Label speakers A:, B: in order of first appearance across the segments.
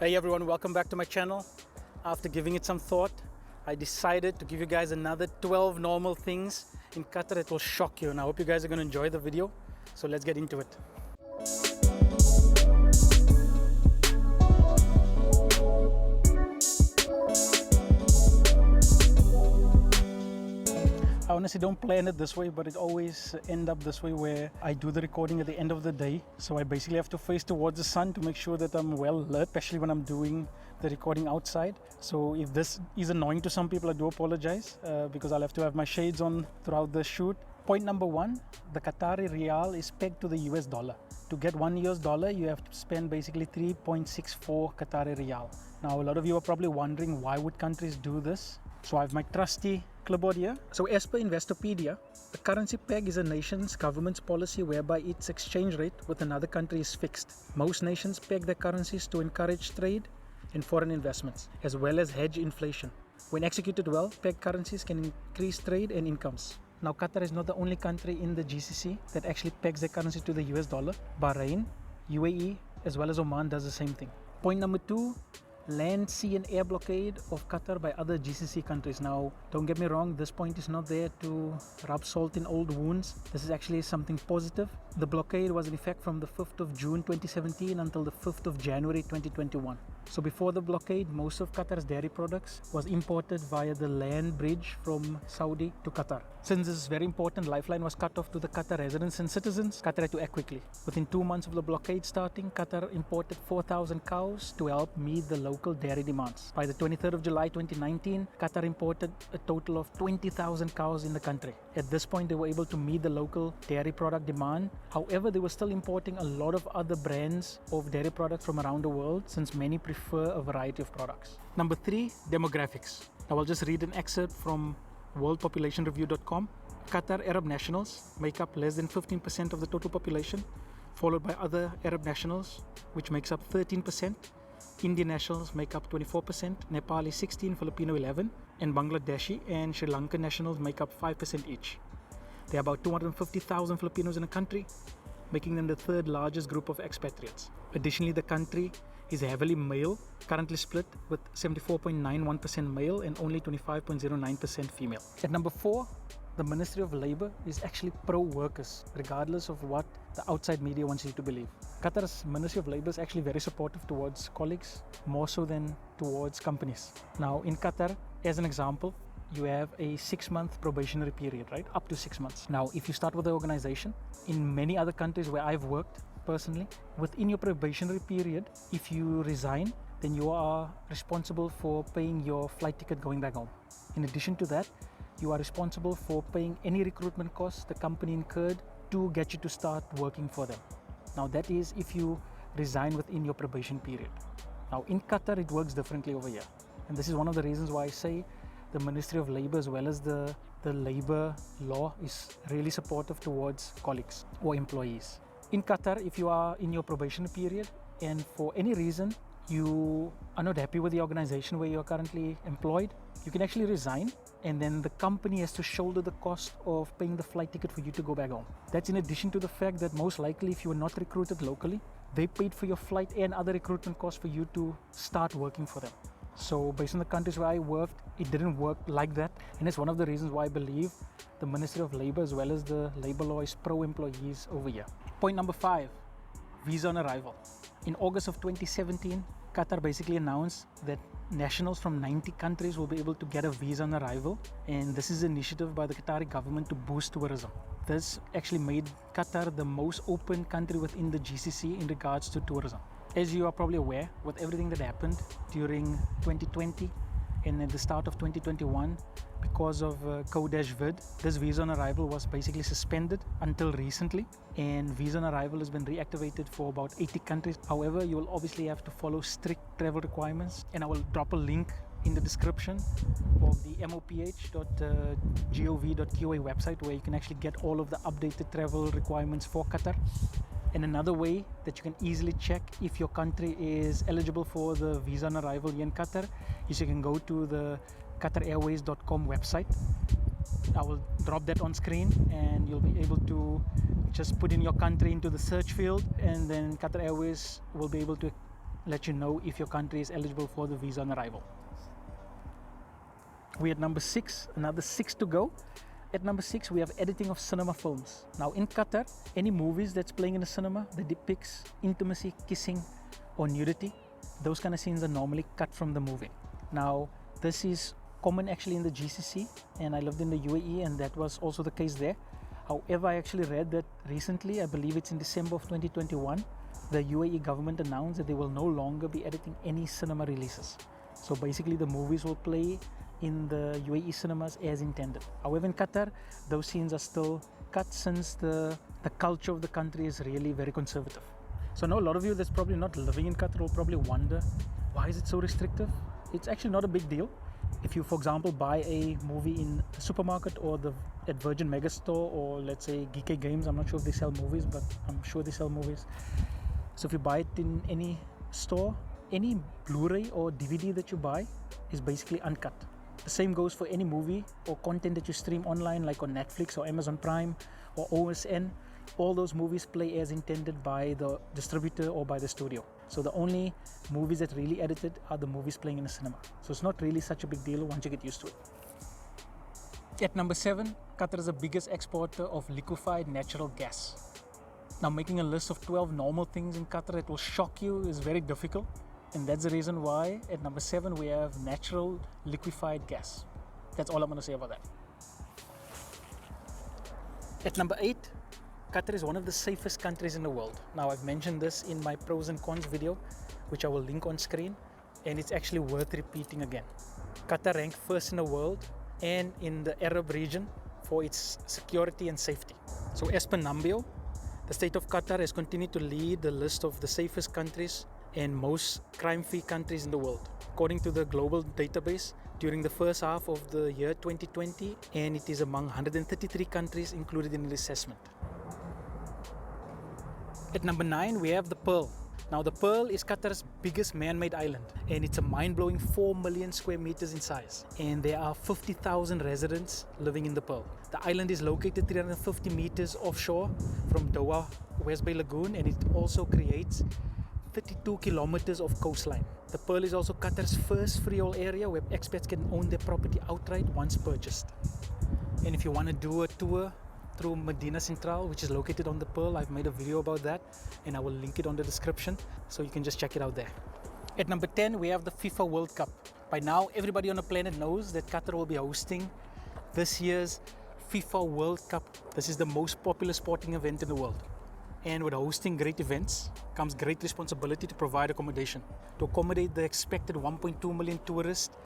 A: Hey everyone, welcome back to my channel. After giving it some thought, I decided to give you guys another 12 normal things in Qatar that will shock you, and I hope you guys are going to enjoy the video. So let's get into it. I honestly don't plan it this way, but it always ends up this way where I do the recording at the end of the day. So I basically have to face towards the sun to make sure that I'm well lit, especially when I'm doing the recording outside. So if this is annoying to some people, I do apologize because I'll have to have my shades on throughout the shoot. Point number one, the Qatari Riyal is pegged to the US dollar. To get $1, you have to spend basically 3.64 Qatari Riyal. Now, a lot of you are probably wondering, why would countries do this? So I have my trusty clipboard here. So as per Investopedia, the currency peg is a nation's government's policy whereby its exchange rate with another country is fixed. Most nations peg their currencies to encourage trade and foreign investments, as well as hedge inflation. When executed well, pegged currencies can increase trade and incomes. Now, Qatar is not the only country in the GCC that actually pegs their currency to the US dollar. Bahrain, UAE, as well as Oman does the same thing. Point number two, land, sea and air blockade of Qatar by other GCC countries. Now, don't get me wrong, this point is not there to rub salt in old wounds. This is actually something positive. The blockade was in effect from the 5th of June 2017 until the 5th of January 2021. So before the blockade, most of Qatar's dairy products was imported via the land bridge from Saudi to Qatar. Since this is very important, lifeline was cut off to the Qatar residents and citizens. Qatar had to act quickly. Within 2 months of the blockade starting, Qatar imported 4,000 cows to help meet the local dairy demands. By the 23rd of July 2019, Qatar imported a total of 20,000 cows in the country. At this point, they were able to meet the local dairy product demand. However, they were still importing a lot of other brands of dairy products from around the world, since many prefer a variety of products. Number three, demographics. Now I'll just read an excerpt from worldpopulationreview.com. Qatar Arab nationals make up less than 15% of the total population, followed by other Arab nationals, which makes up 13%. Indian nationals make up 24%, Nepali 16%, Filipino 11%, and Bangladeshi and Sri Lankan nationals make up 5% each. There are about 250,000 Filipinos in the country, making them the third largest group of expatriates. Additionally, the country is heavily male, currently split with 74.91% male and only 25.09% female. At number four, the Ministry of Labour is actually pro-workers, regardless of what the outside media wants you to believe. Qatar's Ministry of Labour is actually very supportive towards colleagues, more so than towards companies. Now, in Qatar, as an example, you have a 6-month probationary period, right? Up to 6 months. Now, if you start with the organization, in many other countries where I've worked personally, within your probationary period, if you resign, then you are responsible for paying your flight ticket going back home. In addition to that, you are responsible for paying any recruitment costs the company incurred to get you to start working for them. Now, that is if you resign within your probation period. Now, in Qatar, it works differently over here. And this is one of the reasons why I say the Ministry of Labour, as well as the labor law, is really supportive towards colleagues or employees. In Qatar, if you are in your probation period and for any reason you are not happy with the organization where you are currently employed, you can actually resign, and then the company has to shoulder the cost of paying the flight ticket for you to go back home. That's in addition to the fact that most likely, if you were not recruited locally, they paid for your flight and other recruitment costs for you to start working for them. So based on the countries where I worked, it didn't work like that, and it's one of the reasons why I believe the Ministry of Labour, as well as the labor law, is pro-employees over here. Point number five, visa on arrival. In August of 2017, Qatar basically announced that nationals from 90 countries will be able to get a visa on arrival, and this is an initiative by the Qatari government to boost tourism. This actually made Qatar the most open country within the GCC in regards to tourism. As you are probably aware, with everything that happened during 2020 and at the start of 2021, because of Vid, this visa on arrival was basically suspended until recently, and visa on arrival has been reactivated for about 80 countries. However, you will obviously have to follow strict travel requirements, and I will drop a link in the description of the moph.gov.qa website, where you can actually get all of the updated travel requirements for Qatar. And another way that you can easily check if your country is eligible for the visa on arrival here in Qatar is you can go to the QatarAirways.com website. I will drop that on screen, and you'll be able to just put in your country into the search field, and then Qatar Airways will be able to let you know if your country is eligible for the visa on arrival. We're at number 6, another 6 to go. At number 6, we have editing of cinema films. Now in Qatar, any movies that's playing in the cinema that depicts intimacy, kissing or nudity, those kind of scenes are normally cut from the movie. Now this is common actually in the GCC, and I lived in the UAE and that was also the case there. However, I actually read that recently, I believe it's in December of 2021, the UAE government announced that they will no longer be editing any cinema releases. So basically the movies will play in the UAE cinemas as intended. However, in Qatar, those scenes are still cut since the culture of the country is really very conservative. So I know a lot of you that's probably not living in Qatar will probably wonder, why is it so restrictive? It's actually not a big deal. If you, for example, buy a movie in a supermarket or at Virgin Megastore or let's say GK Games, I'm not sure if they sell movies, but I'm sure they sell movies. So if you buy it in any store, any Blu-ray or DVD that you buy is basically uncut. The same goes for any movie or content that you stream online, like on Netflix or Amazon Prime or OSN. All those movies play as intended by the distributor or by the studio. So the only movies that really edited are the movies playing in the cinema. So it's not really such a big deal once you get used to it. At number 7, Qatar is the biggest exporter of liquefied natural gas. Now making a list of 12 normal things in Qatar that will shock you is very difficult. And that's the reason why at number 7 we have natural liquefied gas. That's all I'm going to say about that. At number 8, Qatar is one of the safest countries in the world. Now I've mentioned this in my pros and cons video, which I will link on screen, and it's actually worth repeating again. Qatar ranked first in the world and in the Arab region for its security and safety. So as per Numbeo, the state of Qatar has continued to lead the list of the safest countries and most crime-free countries in the world, according to the global database during the first half of the year 2020, and it is among 133 countries included in the assessment. At number 9, we have the Pearl. Now the Pearl is Qatar's biggest man-made island, and it's a mind-blowing 4 million square meters in size, and there are 50,000 residents living in the Pearl. The island is located 350 meters offshore from Doha West Bay Lagoon, and it also creates 32 kilometers of coastline. The Pearl is also Qatar's first freehold area where expats can own their property outright once purchased. And if you want to do a tour through Medina Centrale, which is located on the Pearl, I've made a video about that and I will link it on the description so you can just check it out there. At number 10, we have the FIFA World Cup. By now, everybody on the planet knows that Qatar will be hosting this year's FIFA World Cup. This is the most popular sporting event in the world. And with hosting great events comes great responsibility to provide accommodation. To accommodate the expected 1.2 million tourists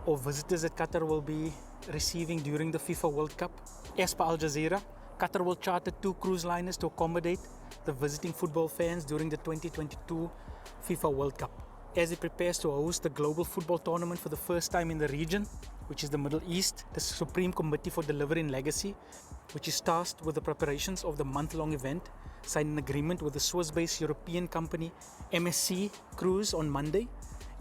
A: or visitors that Qatar will be receiving during the FIFA World Cup, as per Al Jazeera, Qatar will charter 2 cruise liners to accommodate the visiting football fans during the 2022 FIFA World Cup. As it prepares to host the global football tournament for the first time in the region, which is the Middle East, the Supreme Committee for Delivery and Legacy, which is tasked with the preparations of the month-long event, signed an agreement with the Swiss-based European company MSC Cruise on Monday,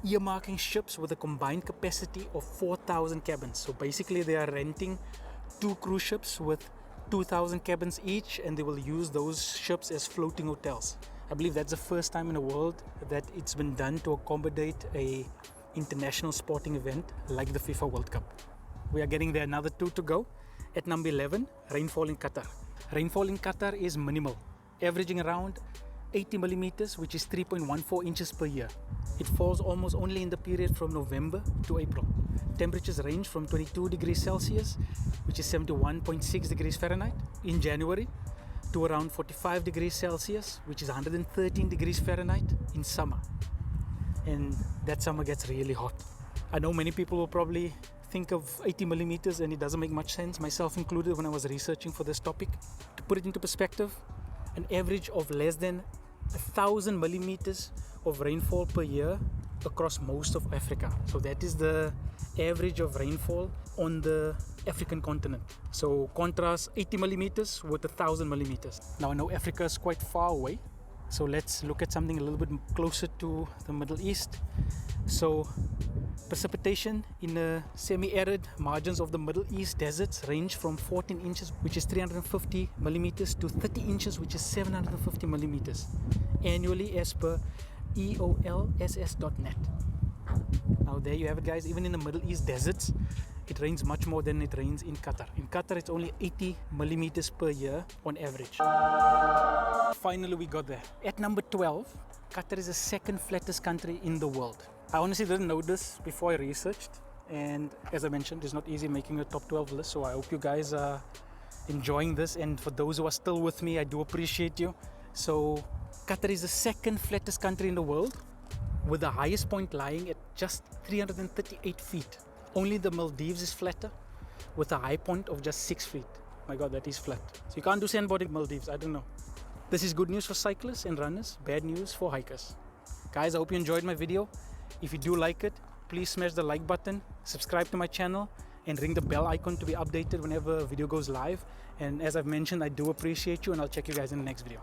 A: earmarking ships with a combined capacity of 4,000 cabins. So basically they are renting 2 cruise ships with 2,000 cabins each, and they will use those ships as floating hotels. I believe that's the first time in the world that it's been done to accommodate a international sporting event like the FIFA World Cup. We are getting there, another 2 to go. At number 11, rainfall in Qatar. Rainfall in Qatar is minimal, averaging around 80 millimeters, which is 3.14 inches per year. It falls almost only in the period from November to April. Temperatures range from 22 degrees Celsius, which is 71.6 degrees Fahrenheit, in January, to around 45 degrees Celsius, which is 113 degrees Fahrenheit, in summer. And that summer gets really hot. I know many people will probably think of 80 millimeters and it doesn't make much sense, myself included, when I was researching for this topic. To put it into perspective, an average of less than 1,000 millimeters of rainfall per year across most of Africa. So that is the average of rainfall on the African continent. So contrast 80 millimeters with 1,000 millimeters. Now I know Africa is quite far away, so let's look at something a little bit closer to the Middle East. So precipitation in the semi-arid margins of the Middle East deserts range from 14 inches, which is 350 millimeters, to 30 inches, which is 750 millimeters annually, as per EOLSS.net. Now there you have it, guys. Even in the Middle East deserts, it rains much more than it rains in Qatar. In Qatar, it's only 80 millimeters per year on average. Finally, we got there. At number 12, Qatar is the second flattest country in the world. I honestly didn't know this before I researched. And as I mentioned, it's not easy making a top 12 list. So I hope you guys are enjoying this. And for those who are still with me, I do appreciate you. So Qatar is the second flattest country in the world, with the highest point lying at just 338 feet. Only the Maldives is flatter, with a high point of just 6 feet. My God, that is flat. So you can't do sandboarding Maldives, I don't know. This is good news for cyclists and runners, bad news for hikers. Guys, I hope you enjoyed my video. If you do like it, please smash the like button, subscribe to my channel, and ring the bell icon to be updated whenever a video goes live. And as I've mentioned, I do appreciate you, and I'll check you guys in the next video.